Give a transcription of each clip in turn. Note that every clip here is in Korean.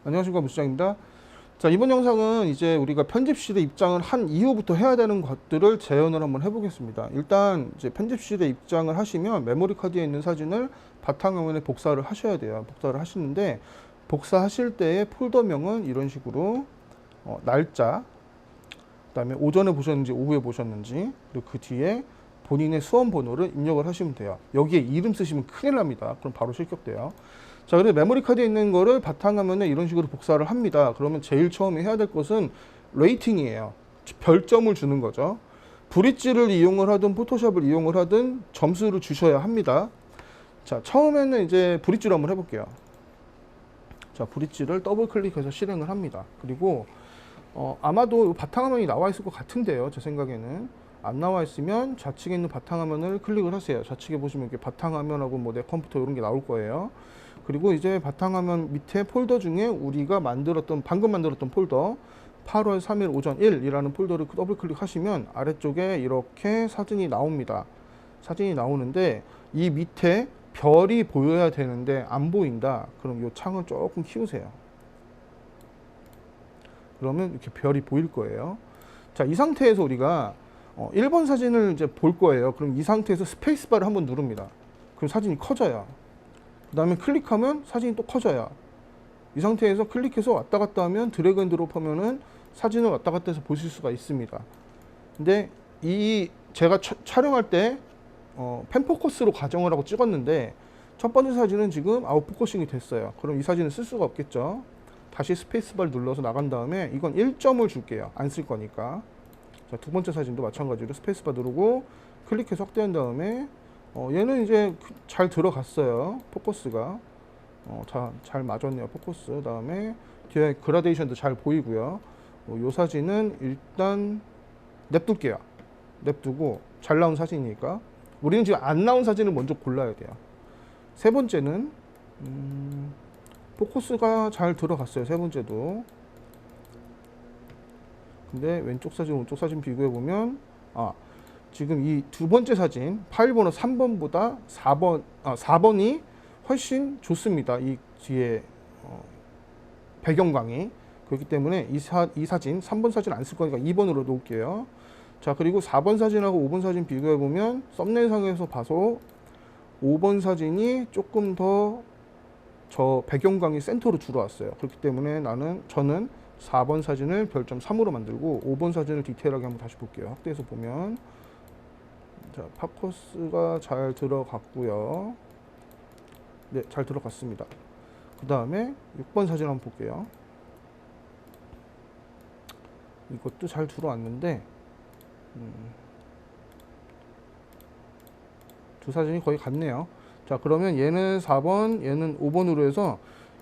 안녕하십니까, 무시장입니다. 자, 이번 영상은 이제 우리가 편집실에 입장을 한 이후부터 해야 되는 것들을 재현을 한번 해보겠습니다. 일단 이제 편집실에 입장을 하시면 메모리 카드에 있는 사진을 바탕화면에 복사를 하셔야 돼요. 복사를 하시는데 복사하실 때의 폴더명은 이런 식으로 날짜, 그다음에 오전에 보셨는지 오후에 보셨는지, 그리고 그 뒤에 본인의 수험 번호를 입력을 하시면 돼요. 여기에 이름 쓰시면 큰일 납니다. 그럼 바로 실격돼요. 자, 그래서 메모리 카드에 있는 거를 바탕화면에 이런 식으로 복사를 합니다. 그러면 제일 처음에 해야 될 것은 레이팅이에요. 별점을 주는 거죠. 브릿지를 이용을 하든 포토샵을 이용을 하든 점수를 주셔야 합니다. 자, 처음에는 이제 브릿지로 한번 해볼게요. 자, 브릿지를 더블 클릭해서 실행을 합니다. 그리고 아마도 바탕화면이 나와 있을 것 같은데요. 제 생각에는 안 나와 있으면 좌측에 있는 바탕화면을 클릭을 하세요. 좌측에 보시면 이렇게 바탕화면하고 뭐 내 컴퓨터 이런 게 나올 거예요. 그리고 이제 바탕화면 밑에 폴더 중에 우리가 방금 만들었던 폴더 8월 3일 오전 1이라는 폴더를 더블 클릭하시면 아래쪽에 이렇게 사진이 나옵니다. 사진이 나오는데 이 밑에 별이 보여야 되는데 안 보인다. 그럼 이 창을 조금 키우세요. 그러면 이렇게 별이 보일 거예요. 자, 이 상태에서 우리가 1번 사진을 이제 볼 거예요. 그럼 이 상태에서 스페이스바를 한번 누릅니다. 그럼 사진이 커져요. 그 다음에 클릭하면 사진이 또 커져요. 이 상태에서 클릭해서 왔다 갔다 하면 드래그 앤 드롭 하면은 사진을 왔다 갔다 해서 보실 수가 있습니다. 근데 제가 촬영할 때 펜포커스로 가정을 하고 찍었는데 첫 번째 사진은 지금 아웃포커싱이 됐어요. 그럼 이 사진은 쓸 수가 없겠죠. 다시 스페이스바를 눌러서 나간 다음에 이건 1점을 줄게요. 안 쓸 거니까. 자, 두 번째 사진도 마찬가지로 스페이스바 누르고 클릭해서 확대한 다음에 얘는 이제 잘 들어갔어요. 포커스가 잘 맞았네요. 포커스. 다음에 뒤에 그라데이션도 잘 보이고요. 이 사진은 일단 냅둘게요. 냅두고 잘 나온 사진이니까 우리는 지금 안 나온 사진을 먼저 골라야 돼요. 세 번째는 포커스가 잘 들어갔어요. 세 번째도. 근데 왼쪽 사진, 오른쪽 사진 비교해 보면 지금 이 두 번째 사진 파일 번호 3번보다 4번이 훨씬 좋습니다. 이 뒤에 배경광이. 그렇기 때문에 이 사진 3번 사진 안 쓸 거니까 2번으로 놓을게요. 자, 그리고 4번 사진하고 5번 사진 비교해 보면 썸네일상에서 봐서 5번 사진이 조금 더 저 배경광이 센터로 들어왔어요. 그렇기 때문에 저는 4번 사진을 별점 3으로 만들고 5번 사진을 디테일하게 한번 다시 볼게요. 확대해서 보면 자, 포커스가 잘 들어갔고요. 네, 잘 들어갔습니다. 그 다음에 6번 사진 한번 볼게요. 이것도 잘 들어왔는데 두 사진이 거의 같네요. 자, 그러면 얘는 4번, 얘는 5번으로 해서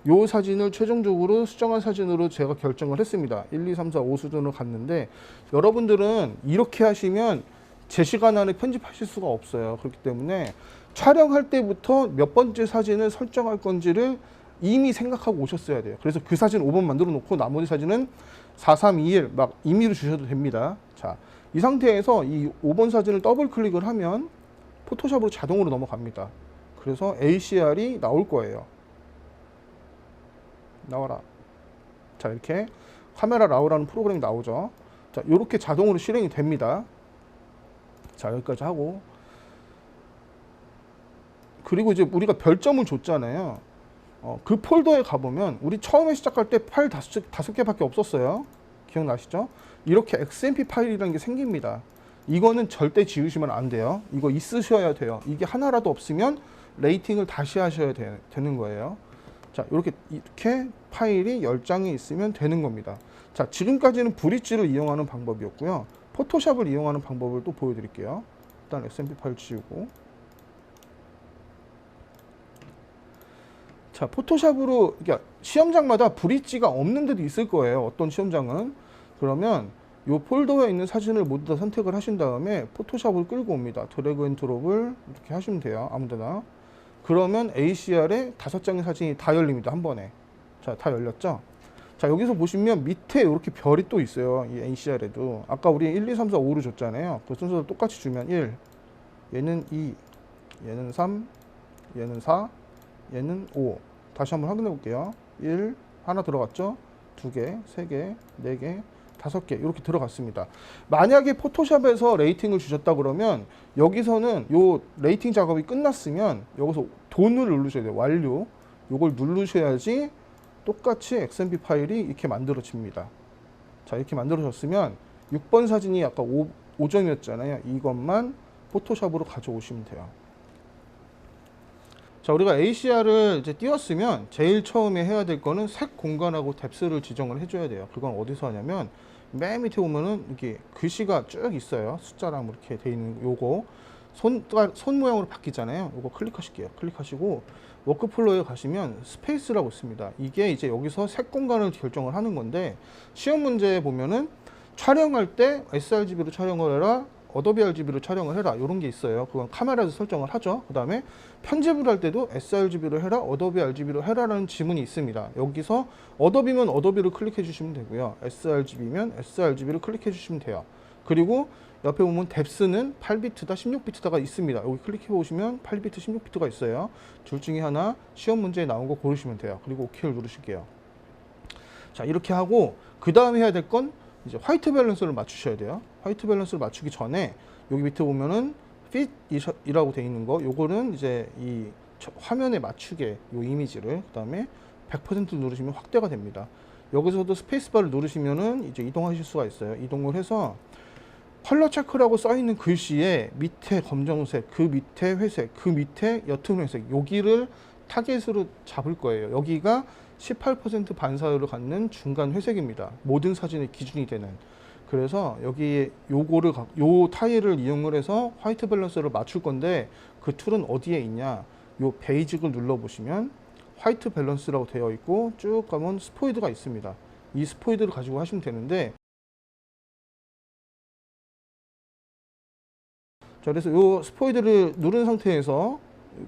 요 사진을 최종적으로 수정한 사진으로 제가 결정을 했습니다. 1, 2, 3, 4, 5 수준으로 갔는데 여러분들은 이렇게 하시면 제 시간 안에 편집하실 수가 없어요. 그렇기 때문에 촬영할 때부터 몇 번째 사진을 설정할 건지를 이미 생각하고 오셨어야 돼요. 그래서 그 사진 5번 만들어 놓고 나머지 사진은 4, 3, 2, 1 막 임의로 주셔도 됩니다. 자, 이 상태에서 이 5번 사진을 더블 클릭을 하면 포토샵으로 자동으로 넘어갑니다. 그래서 ACR이 나올 거예요. 나와라. 자, 이렇게 카메라 라우라는 프로그램이 나오죠. 자, 이렇게 자동으로 실행이 됩니다. 자, 여기까지 하고 그리고 이제 우리가 별점을 줬잖아요. 그 폴더에 가보면 우리 처음에 시작할 때 파일 5개밖에 없었어요. 기억나시죠? 이렇게 XMP 파일이라는 게 생깁니다. 이거는 절대 지우시면 안 돼요. 이거 있으셔야 돼요. 이게 하나라도 없으면 레이팅을 다시 하셔야 되는 거예요. 자, 이렇게 파일이 10장이 있으면 되는 겁니다. 자, 지금까지는 브릿지를 이용하는 방법이었고요. 포토샵을 이용하는 방법을 또 보여드릴게요. 일단 XMP 파일 지우고. 자, 포토샵으로, 그러니까 시험장마다 브릿지가 없는 데도 있을 거예요. 어떤 시험장은. 그러면 이 폴더에 있는 사진을 모두 다 선택을 하신 다음에 포토샵을 끌고 옵니다. 드래그 앤 드롭을 이렇게 하시면 돼요. 아무데나. 그러면 ACR에 5장의 사진이 다 열립니다. 한 번에. 자, 다 열렸죠? 자, 여기서 보시면 밑에 이렇게 별이 또 있어요. 이 NCR에도. 아까 우리 1, 2, 3, 4, 5를 줬잖아요. 그 순서를 똑같이 주면 1, 얘는 2, 얘는 3, 얘는 4, 얘는 5. 다시 한번 확인해 볼게요. 1, 하나 들어갔죠? 2개, 3개, 4개, 5개 이렇게 들어갔습니다. 만약에 포토샵에서 레이팅을 주셨다 그러면 여기서는 요 레이팅 작업이 끝났으면 여기서 돈을 누르셔야 돼요. 완료. 요걸 누르셔야지 똑같이 XMP 파일이 이렇게 만들어집니다. 자, 이렇게 만들어졌으면 6번 사진이 아까 5점이었잖아요. 이것만 포토샵으로 가져오시면 돼요. 자, 우리가 ACR을 이제 띄웠으면 제일 처음에 해야 될 거는 색 공간하고 뎁스를 지정을 해줘야 돼요. 그건 어디서 하냐면 맨 밑에 보면은 이렇게 글씨가 쭉 있어요. 숫자랑 이렇게 돼 있는 요거 손 모양으로 바뀌잖아요. 요거 클릭하실게요. 클릭하시고 워크플로우에 가시면 스페이스라고 있습니다. 이게 이제 여기서 색 공간을 결정을 하는 건데 시험 문제에 보면은 촬영할 때 sRGB로 촬영을 해라, 어도비 RGB로 촬영을 해라 이런 게 있어요. 그건 카메라에서 설정을 하죠. 그 다음에 편집을 할 때도 sRGB로 해라, 어도비 RGB로 해라라는 지문이 있습니다. 여기서 어도비면 어도비를 클릭해 주시면 되고요. sRGB면 sRGB를 클릭해 주시면 돼요. 그리고 옆에 보면 뎁스는 8비트다 16비트다가 있습니다. 여기 클릭해 보시면 8비트 16비트가 있어요. 둘 중에 하나 시험 문제에 나온 거 고르시면 돼요. 그리고 OK를 누르실게요. 자, 이렇게 하고 그 다음에 해야 될 건 이제 화이트 밸런스를 맞추셔야 돼요. 화이트 밸런스를 맞추기 전에 여기 밑에 보면은 fit이라고 되어 있는 거, 요거는 이제 이 화면에 맞추게 요 이미지를 그 다음에 100% 누르시면 확대가 됩니다. 여기서도 스페이스바를 누르시면은 이제 이동하실 수가 있어요. 이동을 해서 컬러 체크라고 써 있는 글씨에 밑에 검정색, 그 밑에 회색, 그 밑에 옅은 회색, 여기를 타겟으로 잡을 거예요. 여기가 18% 반사율을 갖는 중간 회색입니다. 모든 사진의 기준이 되는. 그래서 여기 요거를 요 타일을 이용을 해서 화이트 밸런스를 맞출 건데 그 툴은 어디에 있냐? 요 베이직을 눌러 보시면 화이트 밸런스라고 되어 있고 쭉 가면 스포이드가 있습니다. 이 스포이드를 가지고 하시면 되는데 자, 그래서 요 스포이드를 누른 상태에서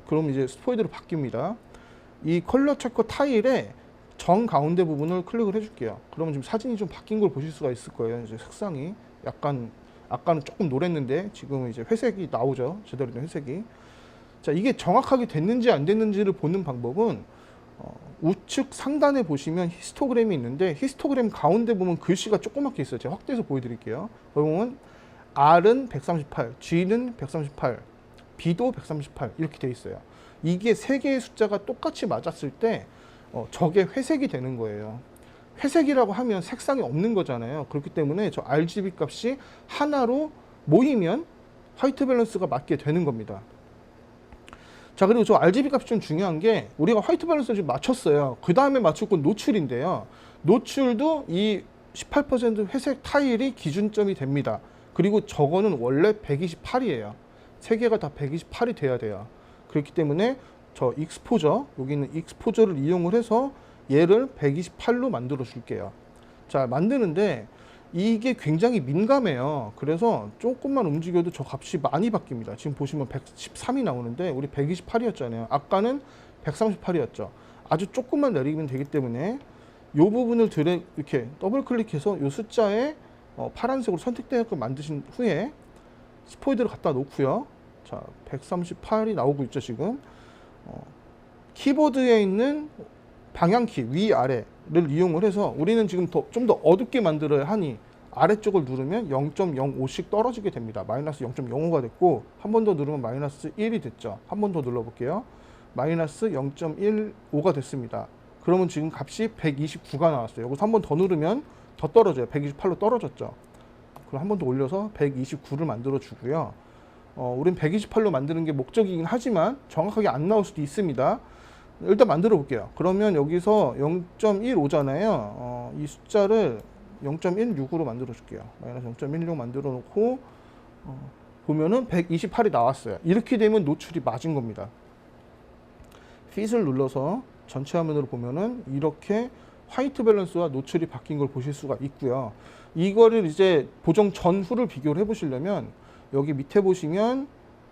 그럼 이제 스포이드로 바뀝니다. 이 컬러 체커 타일에 정 가운데 부분을 클릭을 해줄게요. 그러면 지금 사진이 좀 바뀐 걸 보실 수가 있을 거예요. 이제 색상이 약간 아까는 조금 노랬는데 지금은 이제 회색이 나오죠. 제대로 된 회색이. 자, 이게 정확하게 됐는지 안 됐는지를 보는 방법은 우측 상단에 보시면 히스토그램이 있는데 히스토그램 가운데 보면 글씨가 조그맣게 있어요. 제가 확대해서 보여드릴게요. 그러면 R은 138, G는 138, B도 138 이렇게 돼 있어요. 이게 세 개의 숫자가 똑같이 맞았을 때 저게 회색이 되는 거예요. 회색이라고 하면 색상이 없는 거잖아요. 그렇기 때문에 저 RGB 값이 하나로 모이면 화이트 밸런스가 맞게 되는 겁니다. 자, 그리고 저 RGB 값이 좀 중요한 게 우리가 화이트 밸런스를 지금 맞췄어요. 그 다음에 맞출 건 노출인데요. 노출도 이 18% 회색 타일이 기준점이 됩니다. 그리고 저거는 원래 128이에요. 세 개가 다 128이 돼야 돼요. 그렇기 때문에 저 익스포저, 여기 있는 익스포저를 이용을 해서 얘를 128로 만들어 줄게요. 자, 만드는데 이게 굉장히 민감해요. 그래서 조금만 움직여도 저 값이 많이 바뀝니다. 지금 보시면 113이 나오는데 우리 128이었잖아요. 아까는 138이었죠. 아주 조금만 내리면 되기 때문에 이 부분을 이렇게 더블 클릭해서 이 숫자에 파란색으로 선택되게끔 만드신 후에 스포이드를 갖다 놓고요. 자, 138이 나오고 있죠, 지금. 키보드에 있는 방향키 위아래를 이용을 해서 우리는 지금 좀 더 어둡게 만들어야 하니 아래쪽을 누르면 0.05씩 떨어지게 됩니다. 마이너스 0.05가 됐고 한 번 더 누르면 마이너스 1이 됐죠. 한 번 더 눌러볼게요. 마이너스 0.15가 됐습니다. 그러면 지금 값이 129가 나왔어요. 여기서 한 번 더 누르면 더 떨어져요. 128로 떨어졌죠. 그럼 한 번 더 올려서 129를 만들어 주고요. 우린 128로 만드는 게 목적이긴 하지만 정확하게 안 나올 수도 있습니다. 일단 만들어 볼게요. 그러면 여기서 0.15잖아요. 이 숫자를 0.16으로 만들어 줄게요. 마이너스 0.16 만들어 놓고 보면은 128이 나왔어요. 이렇게 되면 노출이 맞은 겁니다. Fit을 눌러서 전체 화면으로 보면은 이렇게 화이트 밸런스와 노출이 바뀐 걸 보실 수가 있고요. 이거를 이제 보정 전후를 비교를 해 보시려면 여기 밑에 보시면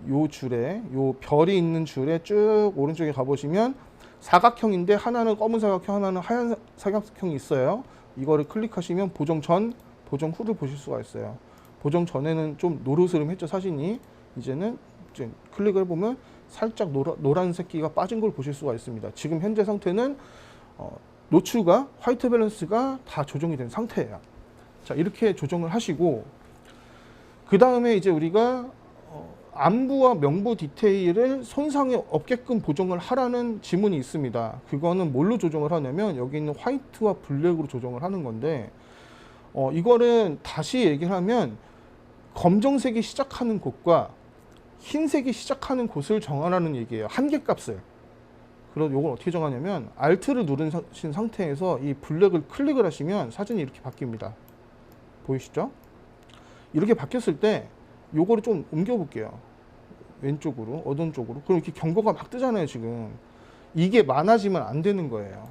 요 줄에 요 별이 있는 줄에 쭉 오른쪽에 가보시면 사각형인데 하나는 검은 사각형, 하나는 하얀 사각형이 있어요. 이거를 클릭하시면 보정 전, 보정 후를 보실 수가 있어요. 보정 전에는 좀 노르스름했죠, 사진이. 이제는 이제 클릭을 해보면 살짝 노란색기가 빠진 걸 보실 수가 있습니다. 지금 현재 상태는 노출과 화이트 밸런스가 다 조정이 된 상태예요. 자, 이렇게 조정을 하시고, 그 다음에 이제 우리가 안부와 명부 디테일을 손상이 없게끔 보정을 하라는 지문이 있습니다. 그거는 뭘로 조정을 하냐면 여기 있는 화이트와 블랙으로 조정을 하는 건데, 이거는 다시 얘기를 하면 검정색이 시작하는 곳과 흰색이 시작하는 곳을 정하라는 얘기예요. 한계값을. 그럼 이걸 어떻게 정하냐면 Alt를 누르신 상태에서 이 블랙을 클릭을 하시면 사진이 이렇게 바뀝니다. 보이시죠? 이렇게 바뀌었을 때 요거를 좀 옮겨 볼게요. 왼쪽으로, 어두운 쪽으로. 그럼 이렇게 경고가 막 뜨잖아요, 지금. 이게 많아지면 안 되는 거예요.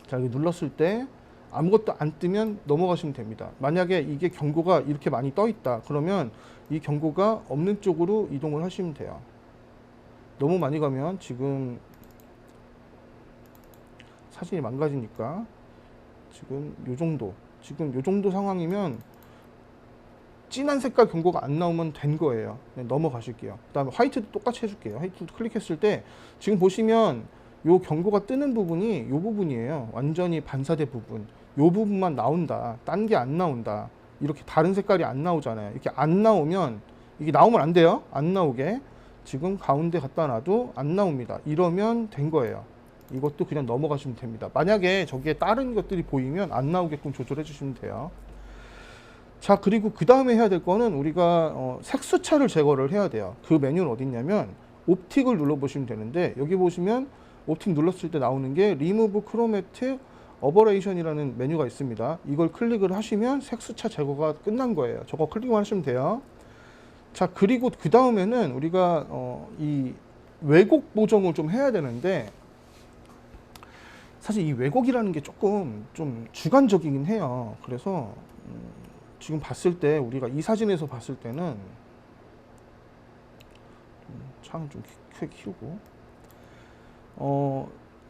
자, 여기 눌렀을 때 아무것도 안 뜨면 넘어가시면 됩니다. 만약에 이게 경고가 이렇게 많이 떠 있다, 그러면 이 경고가 없는 쪽으로 이동을 하시면 돼요. 너무 많이 가면 지금 사진이 망가지니까 지금 요 정도 상황이면 진한 색깔 경고가 안 나오면 된 거예요. 네, 넘어가실게요. 그 다음에 화이트도 똑같이 해줄게요. 화이트도 클릭했을 때 지금 보시면 요 경고가 뜨는 부분이 요 부분이에요. 완전히 반사대 부분. 요 부분만 나온다. 딴 게 안 나온다. 이렇게 다른 색깔이 안 나오잖아요. 이렇게 안 나오면, 이게 나오면 안 돼요. 안 나오게. 지금 가운데 갖다 놔도 안 나옵니다. 이러면 된 거예요. 이것도 그냥 넘어가시면 됩니다. 만약에 저기에 다른 것들이 보이면 안 나오게끔 조절해 주시면 돼요. 자, 그리고 그 다음에 해야 될 거는 우리가 색수차를 제거를 해야 돼요. 그 메뉴는 어디 있냐면 옵틱을 눌러보시면 되는데, 여기 보시면 옵틱 눌렀을 때 나오는 게 Remove Chromatic Aberration이라는 메뉴가 있습니다. 이걸 클릭을 하시면 색수차 제거가 끝난 거예요. 저거 클릭만 하시면 돼요. 자, 그리고 그 다음에는 우리가 이 왜곡 보정을 좀 해야 되는데, 사실 이 왜곡이라는 게 조금 좀 주관적이긴 해요. 그래서 지금 봤을 때, 우리가 이 사진에서 봤을 때는 창을 좀 크게 키우고,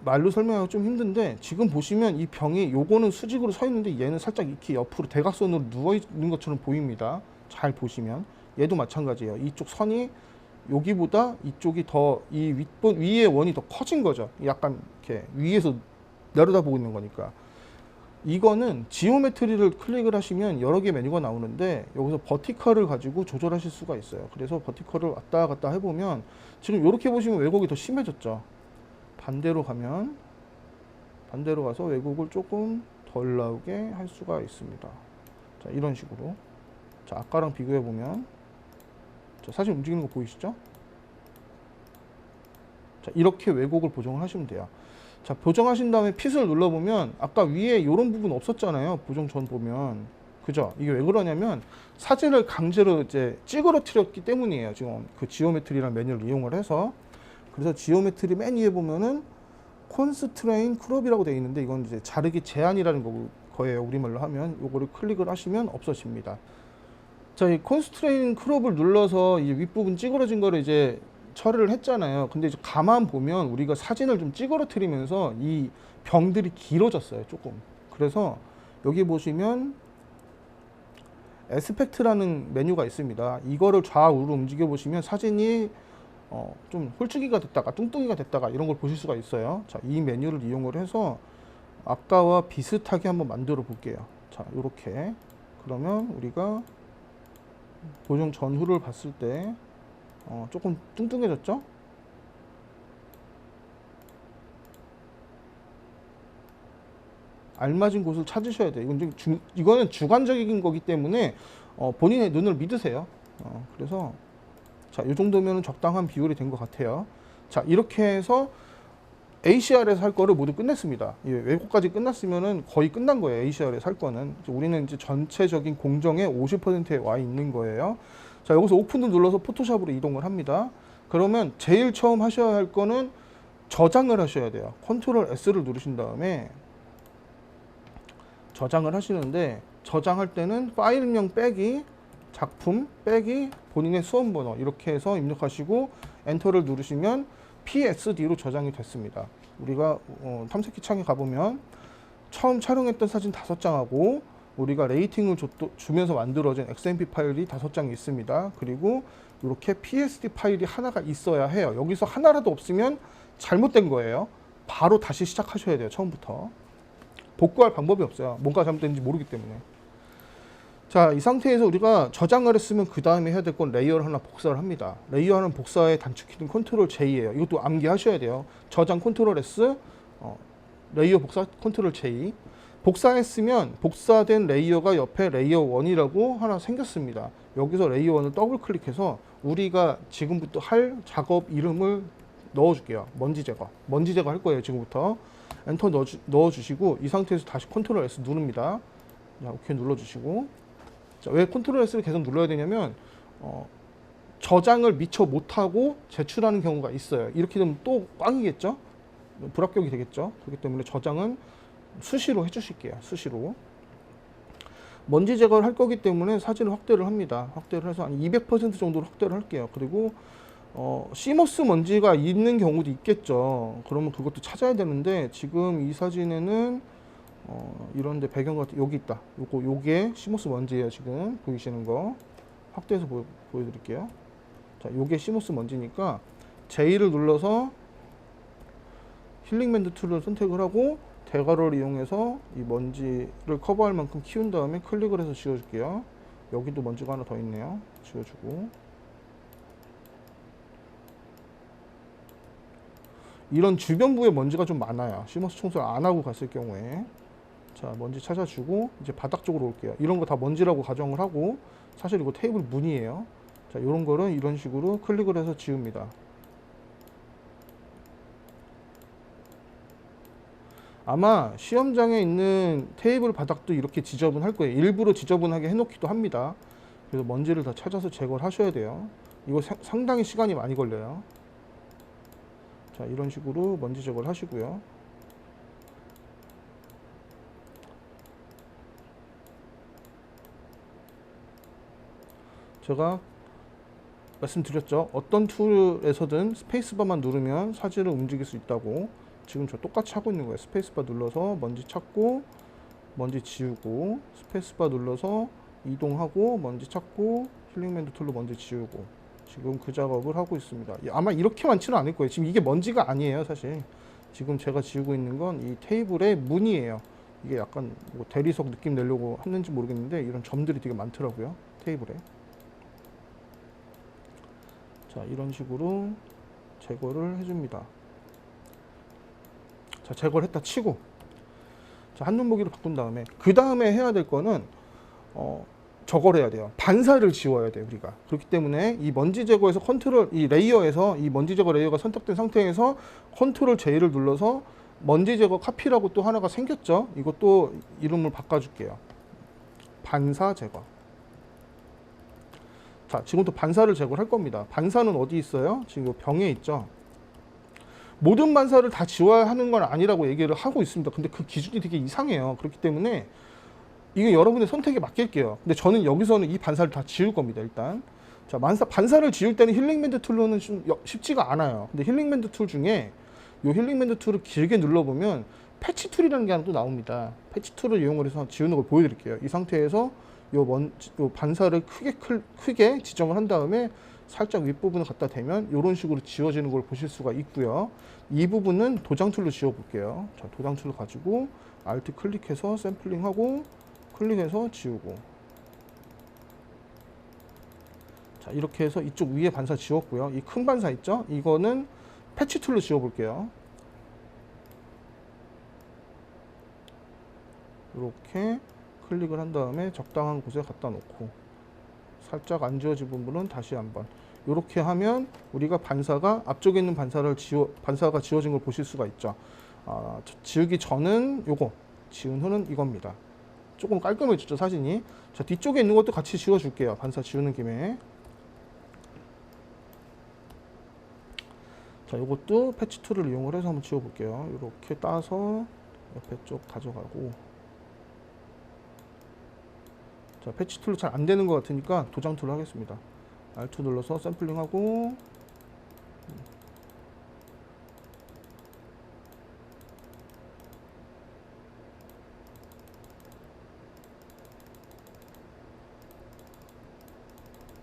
말로 설명하기 좀 힘든데, 지금 보시면 이 병이, 요거는 수직으로 서 있는데 얘는 살짝 이렇게 옆으로 대각선으로 누워 있는 것처럼 보입니다. 잘 보시면 얘도 마찬가지예요. 이쪽 선이 여기보다 이쪽이 더, 이 위의 원이 더 커진 거죠. 약간 이렇게 위에서 내려다보고 있는 거니까. 이거는 지오메트리를 클릭을 하시면 여러 개 메뉴가 나오는데, 여기서 버티컬을 가지고 조절하실 수가 있어요. 그래서 버티컬을 왔다 갔다 해보면 지금 이렇게 보시면 왜곡이 더 심해졌죠. 반대로 가면, 반대로 가서 왜곡을 조금 덜 나오게 할 수가 있습니다. 자, 이런 식으로. 자, 아까랑 비교해 보면, 자, 사진 움직이는 거 보이시죠? 자, 이렇게 왜곡을 보정을 하시면 돼요. 자, 보정하신 다음에 핏을 눌러보면 아까 위에 이런 부분 없었잖아요. 보정 전 보면. 그죠? 이게 왜 그러냐면 사진을 강제로 이제 찌그러뜨렸기 때문이에요. 지금 그 지오메트리라는 메뉴를 이용을 해서. 그래서 지오메트리 맨 위에 보면은 콘스트레인 크롭이라고 되어 있는데, 이건 이제 자르기 제한이라는 거예요. 우리말로 하면. 요거를 클릭을 하시면 없어집니다. 자, 이 콘스트레인 크롭을 눌러서 이 윗부분 찌그러진 거를 이제 처리를 했잖아요. 근데 이제 가만 보면 우리가 사진을 좀 찌그러뜨리면서 이 병들이 길어졌어요, 조금. 그래서 여기 보시면 에스펙트라는 메뉴가 있습니다. 이거를 좌우로 움직여 보시면 사진이 좀 홀쭉이가 됐다가 뚱뚱이가 됐다가 이런 걸 보실 수가 있어요. 자, 이 메뉴를 이용을 해서 아까와 비슷하게 한번 만들어 볼게요. 자, 요렇게. 그러면 우리가 보정 전후를 봤을 때 조금 뚱뚱해졌죠? 알맞은 곳을 찾으셔야 돼요. 이거는 주관적인 거기 때문에 본인의 눈을 믿으세요. 그래서 자, 이 정도면 적당한 비율이 된 것 같아요. 자, 이렇게 해서 ACR에서 할 거를 모두 끝냈습니다. 왜곡까지 끝났으면은 거의 끝난 거예요. ACR에서 할 거는. 우리는 이제 전체적인 공정의 50%에 와 있는 거예요. 자, 여기서 오픈을 눌러서 포토샵으로 이동을 합니다. 그러면 제일 처음 하셔야 할 거는 저장을 하셔야 돼요. 컨트롤 S를 누르신 다음에 저장을 하시는데, 저장할 때는 파일명 빼기 작품 빼기 본인의 수험번호 이렇게 해서 입력하시고 엔터를 누르시면 PSD로 저장이 됐습니다. 우리가 탐색기 창에 가보면 처음 촬영했던 사진 5장하고 우리가 레이팅을 주면서 만들어진 XMP 파일이 5장이 있습니다. 그리고 이렇게 PSD 파일이 하나가 있어야 해요. 여기서 하나라도 없으면 잘못된 거예요. 바로 다시 시작하셔야 돼요. 처음부터. 복구할 방법이 없어요. 뭔가 잘못된지 모르기 때문에. 자, 이 상태에서 우리가 저장을 했으면 그 다음에 해야 될 건 레이어를 하나 복사를 합니다. 레이어 하는 복사의 단축키는 컨트롤 J예요. 이것도 암기하셔야 돼요. 저장 컨트롤 S, 레이어 복사 컨트롤 J. 복사했으면 복사된 레이어가 옆에 레이어 1이라고 하나 생겼습니다. 여기서 레이어 1을 더블 클릭해서 우리가 지금부터 할 작업 이름을 넣어줄게요. 먼지 제거. 먼지 제거 할 거예요. 지금부터. 엔터 넣어주시고 이 상태에서 다시 컨트롤 S 누릅니다. 자, 오케이 눌러주시고. 자, 왜 컨트롤 S를 계속 눌러야 되냐면 저장을 미처 못하고 제출하는 경우가 있어요. 이렇게 되면 또 꽝이겠죠? 불합격이 되겠죠? 그렇기 때문에 저장은 수시로 해주실게요. 수시로. 먼지 제거를 할 거기 때문에 사진을 확대를 합니다. 확대를 해서 한 200% 정도로 확대를 할게요. 그리고 CMOS 먼지가 있는 경우도 있겠죠. 그러면 그것도 찾아야 되는데 지금 이 사진에는 이런데 배경 같은 여기 있다. 요게 CMOS 먼지예요. 지금 보이시는 거 확대해서 보여드릴게요. 자, 요게 CMOS 먼지니까 J를 눌러서 힐링 밴드 툴을 선택을 하고 대괄호를 이용해서 이 먼지를 커버할 만큼 키운 다음에 클릭을 해서 지워줄게요. 여기도 먼지가 하나 더 있네요. 지워주고. 이런 주변부에 먼지가 좀 많아요. CMOS 청소를 안 하고 갔을 경우에. 자, 먼지 찾아주고 이제 바닥 쪽으로 올게요. 이런 거 다 먼지라고 가정을 하고 사실 이거 테이블 문이에요. 자, 이런 거는 이런 식으로 클릭을 해서 지웁니다. 아마 시험장에 있는 테이블 바닥도 이렇게 지저분할 거예요. 일부러 지저분하게 해놓기도 합니다. 그래서 먼지를 다 찾아서 제거를 하셔야 돼요. 이거 상당히 시간이 많이 걸려요. 자, 이런 식으로 먼지 제거를 하시고요. 제가 말씀드렸죠. 어떤 툴에서든 스페이스바만 누르면 사진을 움직일 수 있다고. 지금 저 똑같이 하고 있는 거예요. 스페이스바 눌러서 먼지 찾고 먼지 지우고 스페이스바 눌러서 이동하고 먼지 찾고 힐링밴드 툴로 먼지 지우고 지금 그 작업을 하고 있습니다. 아마 이렇게 많지는 않을 거예요. 지금 이게 먼지가 아니에요. 사실 지금 제가 지우고 있는 건 이 테이블의 문이에요. 이게 약간 뭐 대리석 느낌 내려고 했는지 모르겠는데 이런 점들이 되게 많더라고요. 테이블에. 자, 이런 식으로 제거를 해줍니다. 자, 제거를 했다 치고 자, 한눈 보기로 바꾼 다음에 그 다음에 해야 될 거는 저걸 해야 돼요. 반사를 지워야 돼요. 우리가. 그렇기 때문에 이 먼지 제거에서 이 레이어에서 이 먼지 제거 레이어가 선택된 상태에서 컨트롤 J를 눌러서 먼지 제거 카피라고 또 하나가 생겼죠. 이것도 이름을 바꿔줄게요. 반사 제거. 자, 지금부터 반사를 제거를 할 겁니다. 반사는 어디 있어요? 지금 이 병에 있죠. 모든 반사를 다 지워야 하는 건 아니라고 얘기를 하고 있습니다. 근데 그 기준이 되게 이상해요. 그렇기 때문에 이게 여러분의 선택에 맡길게요. 근데 저는 여기서는 이 반사를 다 지울 겁니다. 일단 자, 반사를 지울 때는 힐링밴드 툴로는 좀 쉽지가 않아요. 근데 힐링밴드 툴 중에 이 힐링밴드 툴을 길게 눌러보면 패치 툴이라는 게 하나 또 나옵니다. 패치 툴을 이용을 해서 지우는 걸 보여드릴게요. 이 상태에서 요 반사를 크게 지정을 한 다음에 살짝 윗부분을 갖다 대면 이런 식으로 지워지는 걸 보실 수가 있고요. 이 부분은 도장 툴로 지워 볼게요. 자, 도장 툴을 가지고 Alt 클릭해서 샘플링하고 클릭해서 지우고. 자, 이렇게 해서 이쪽 위에 반사 지웠고요. 이 큰 반사 있죠? 이거는 패치 툴로 지워 볼게요. 이렇게 클릭을 한 다음에 적당한 곳에 갖다 놓고 살짝 안 지워진 부분은 다시 한번 이렇게 하면 우리가 반사가 앞쪽에 있는 반사가 지워진 걸 보실 수가 있죠. 지우기 전은 요거, 지운 후는 이겁니다. 조금 깔끔해졌죠, 사진이. 자, 뒤쪽에 있는 것도 같이 지워줄게요. 반사 지우는 김에. 자, 이것도 패치 툴을 이용을 해서 한번 지워볼게요. 이렇게 따서 옆에 쪽 가져가고. 자, 패치 툴로 잘 안 되는 것 같으니까 도장 툴을 하겠습니다. Alt 눌러서 샘플링하고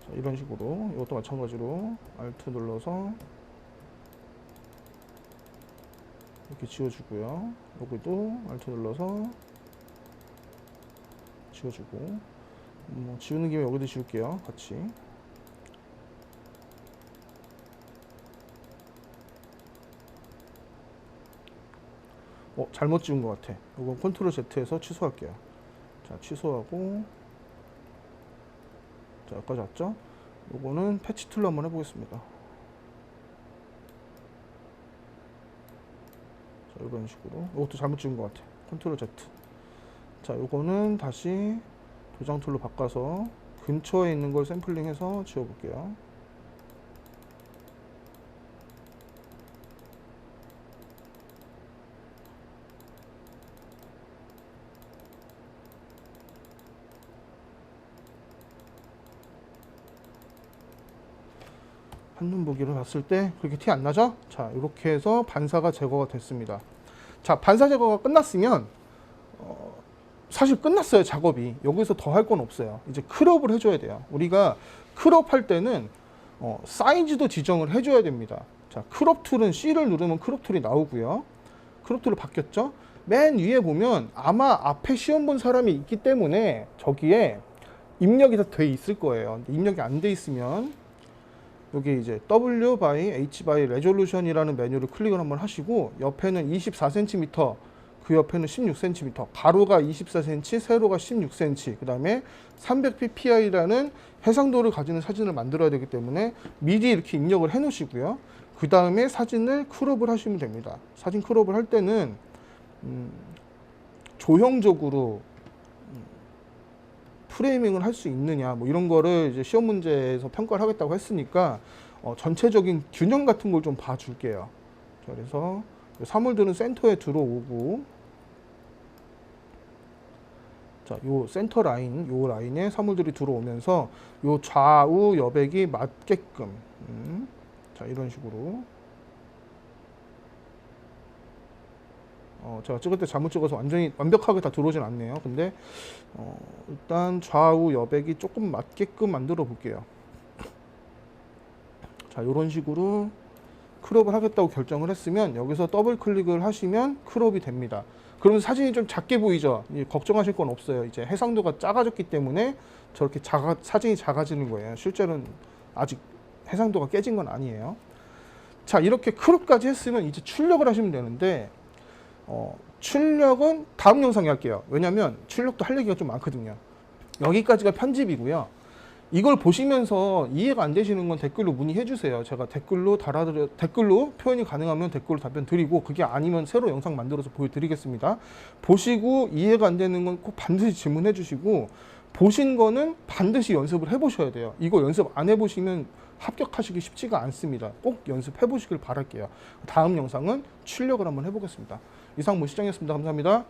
자, 이런 식으로 이것도 마찬가지로 Alt 눌러서 이렇게 지워주고요. 여기도 Alt 눌러서 지워주고, 뭐 지우는 김에 여기도 지울게요. 같이. 잘못 지운 것 같아. 이건 컨트롤 Z에서 취소할게요. 자, 취소하고, 자, 여기까지 왔죠? 요거는 패치 툴로 한번 해보겠습니다. 자, 이런 식으로. 이것도 잘못 지운 것 같아. 컨트롤 Z. 자, 요거는 다시 도장 툴로 바꿔서 근처에 있는 걸 샘플링해서 지워볼게요. 한눈 보기로 봤을 때 그렇게 티 안 나죠? 자, 이렇게 해서 반사가 제거가 됐습니다. 자, 반사 제거가 끝났으면 사실 끝났어요, 작업이. 여기서 더 할 건 없어요. 이제 크롭을 해줘야 돼요. 우리가 크롭 할 때는 사이즈도 지정을 해줘야 됩니다. 자, 크롭 툴은 C를 누르면 크롭 툴이 나오고요. 크롭 툴로 바뀌었죠? 맨 위에 보면 아마 앞에 시험 본 사람이 있기 때문에 저기에 입력이 다 돼 있을 거예요. 입력이 안 돼 있으면 여기 이제 W by H by Resolution이라는 메뉴를 클릭을 한번 하시고, 옆에는 24cm, 그 옆에는 16cm, 가로가 24cm, 세로가 16cm, 그 다음에 300ppi라는 해상도를 가지는 사진을 만들어야 되기 때문에 미리 이렇게 입력을 해 놓으시고요. 그 다음에 사진을 크롭을 하시면 됩니다. 사진 크롭을 할 때는 조형적으로 프레이밍을 할 수 있느냐, 뭐 이런 거를 이제 시험 문제에서 평가를 하겠다고 했으니까 전체적인 균형 같은 걸 좀 봐줄게요. 자, 그래서 사물들은 센터에 들어오고, 자, 요 센터 라인, 요 라인에 사물들이 들어오면서 요 좌우 여백이 맞게끔, 자, 이런 식으로. 제가 찍을 때 잘못 찍어서 완전히 완벽하게 다 들어오진 않네요. 근데 일단 좌우 여백이 조금 맞게끔 만들어 볼게요. 자, 이런 식으로 크롭을 하겠다고 결정을 했으면 여기서 더블 클릭을 하시면 크롭이 됩니다. 그러면 사진이 좀 작게 보이죠? 걱정하실 건 없어요. 이제 해상도가 작아졌기 때문에 저렇게 사진이 작아지는 거예요. 실제로는 아직 해상도가 깨진 건 아니에요. 자, 이렇게 크롭까지 했으면 이제 출력을 하시면 되는데, 출력은 다음 영상에 할게요. 왜냐면 출력도 할 얘기가 좀 많거든요. 여기까지가 편집이고요. 이걸 보시면서 이해가 안 되시는 건 댓글로 문의해 주세요. 제가 댓글로 표현이 가능하면 댓글로 답변 드리고, 그게 아니면 새로 영상 만들어서 보여드리겠습니다. 보시고 이해가 안 되는 건 꼭 반드시 질문해 주시고, 보신 거는 반드시 연습을 해 보셔야 돼요. 이거 연습 안 해보시면 합격하시기 쉽지가 않습니다. 꼭 연습해 보시길 바랄게요. 다음 영상은 출력을 한번 해보겠습니다. 이상 시장이었습니다. 감사합니다.